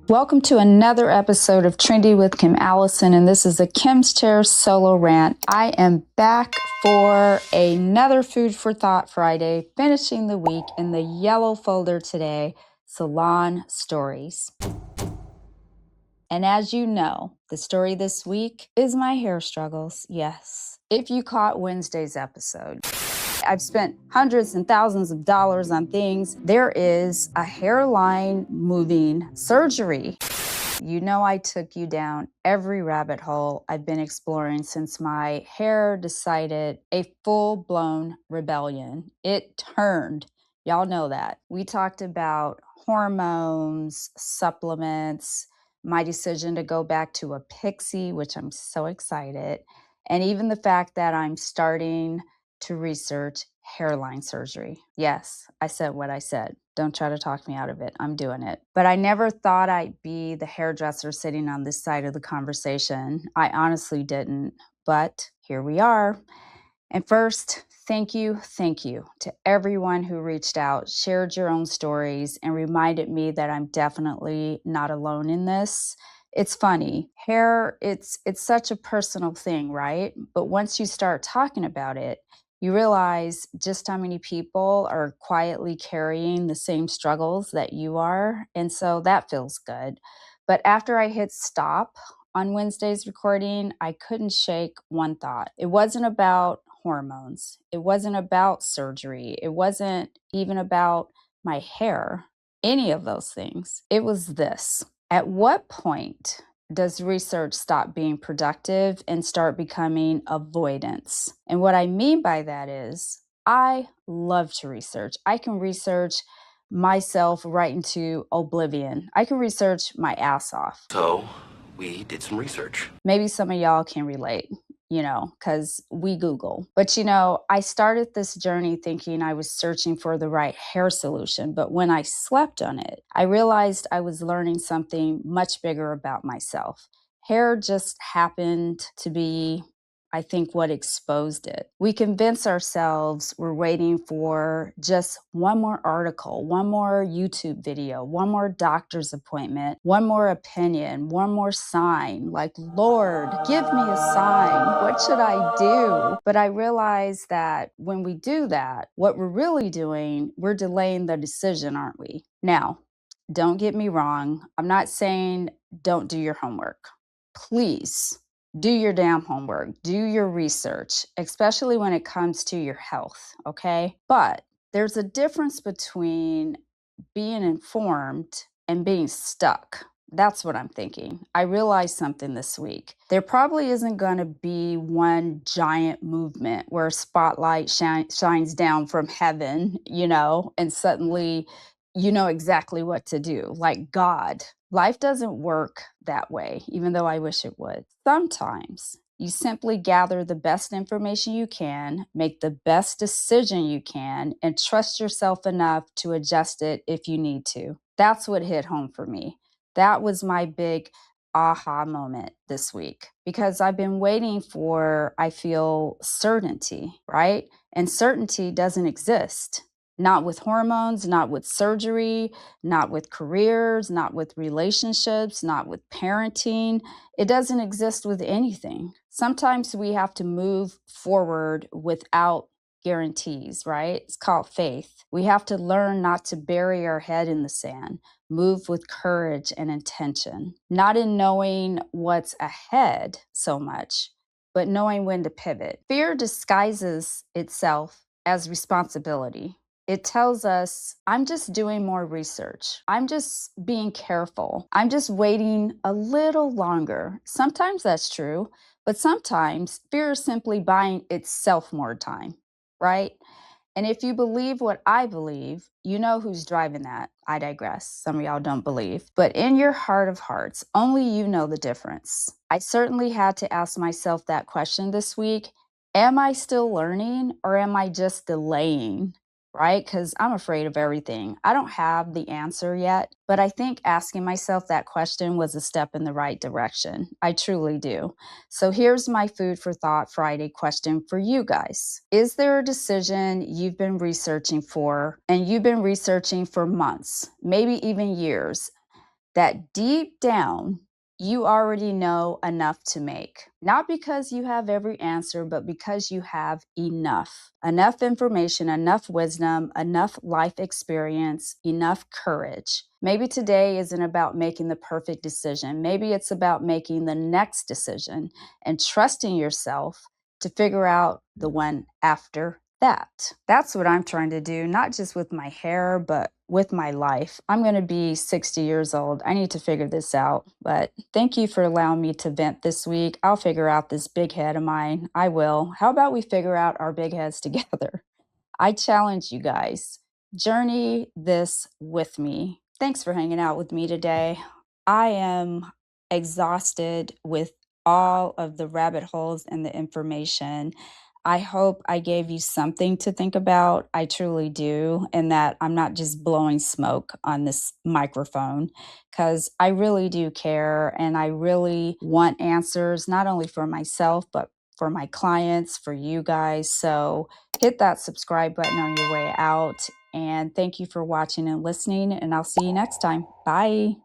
Welcome to another episode of Trendy with Kim Allison, and this is a Kim's Chair solo rant. I am back for another Food for Thought Friday, finishing the week in the yellow folder today, Salon Stories. And as you know, the story this week is my hair struggles. Yes, if you caught Wednesday's episode. I've spent hundreds and thousands of dollars on things. There is a hairline moving surgery. You know, I took you down every rabbit hole I've been exploring since my hair decided a full-blown rebellion. It turned. Y'all know that. We talked about hormones, supplements, my decision to go back to a pixie, which I'm so excited, and even the fact that I'm starting to research hairline surgery. Yes, I said what I said. Don't try to talk me out of it. I'm doing it. But I never thought I'd be the hairdresser sitting on this side of the conversation. I honestly didn't, but here we are. And first, thank you to everyone who reached out, shared your own stories, and reminded me that I'm definitely not alone in this. It's funny. Hair, it's such a personal thing, right? But once you start talking about it, you realize just how many people are quietly carrying the same struggles that you are. And so that feels good. But after I hit stop on Wednesday's recording, I couldn't shake one thought. It wasn't about hormones. It wasn't about surgery. It wasn't even about my hair, any of those things. It was this. At what point does research stop being productive and start becoming avoidance? And what I mean by that is I love to research. I can research myself right into oblivion. I can research my ass off. So we did some research. Maybe some of y'all can relate, because we Google. But, I started this journey thinking I was searching for the right hair solution. But when I slept on it, I realized I was learning something much bigger about myself. Hair just happened to be, I think, what exposed it. We convince ourselves we're waiting for just one more article, one more YouTube video, one more doctor's appointment, one more opinion, one more sign. Like, Lord, give me a sign. What should I do? But I realize that when we do that, what we're really doing, we're delaying the decision, aren't we? Now, don't get me wrong. I'm not saying don't do your homework. Please do your damn homework, do your research, especially when it comes to your health, okay? But there's a difference between being informed and being stuck. That's what I'm thinking. I realized something this week. There probably isn't going to be one giant movement where a spotlight shines down from heaven, and suddenly you know exactly what to do, like God. Life doesn't work that way, even though I wish it would. Sometimes you simply gather the best information you can, make the best decision you can, and trust yourself enough to adjust it if you need to. That's what hit home for me. That was my big aha moment this week because I've been waiting for, I feel, certainty, right? And certainty doesn't exist. Not with hormones, not with surgery, not with careers, not with relationships, not with parenting. It doesn't exist with anything. Sometimes we have to move forward without guarantees, right? It's called faith. We have to learn not to bury our head in the sand, move with courage and intention, not in knowing what's ahead so much, but knowing when to pivot. Fear disguises itself as responsibility. It tells us, I'm just doing more research. I'm just being careful. I'm just waiting a little longer. Sometimes that's true, but sometimes fear is simply buying itself more time, right? And if you believe what I believe, you know who's driving that. I digress. Some of y'all don't believe. But in your heart of hearts, only you know the difference. I certainly had to ask myself that question this week. Am I still learning or am I just delaying? Right? Because I'm afraid of everything. I don't have the answer yet, but I think asking myself that question was a step in the right direction. I truly do. So here's my Food for Thought Friday question for you guys. Is there a decision you've been researching for and you've been researching for months, maybe even years? that deep down, you already know enough to make. Not because you have every answer, but because you have enough. Enough information, enough wisdom, enough life experience, enough courage. Maybe today isn't about making the perfect decision. Maybe it's about making the next decision and trusting yourself to figure out the one after that. That's what I'm trying to do, not just with my hair, but with my life. I'm going to be 60 years old. I need to figure this out. But thank you for allowing me to vent this week. I'll figure out this big head of mine. I will. How about we figure out our big heads together? I challenge you guys. Journey this with me. Thanks for hanging out with me today. I am exhausted with all of the rabbit holes and the information. I hope I gave you something to think about. I truly do, and that I'm not just blowing smoke on this microphone because I really do care and I really want answers, not only for myself, but for my clients, for you guys. So hit that subscribe button on your way out. And thank you for watching and listening. And I'll see you next time. Bye.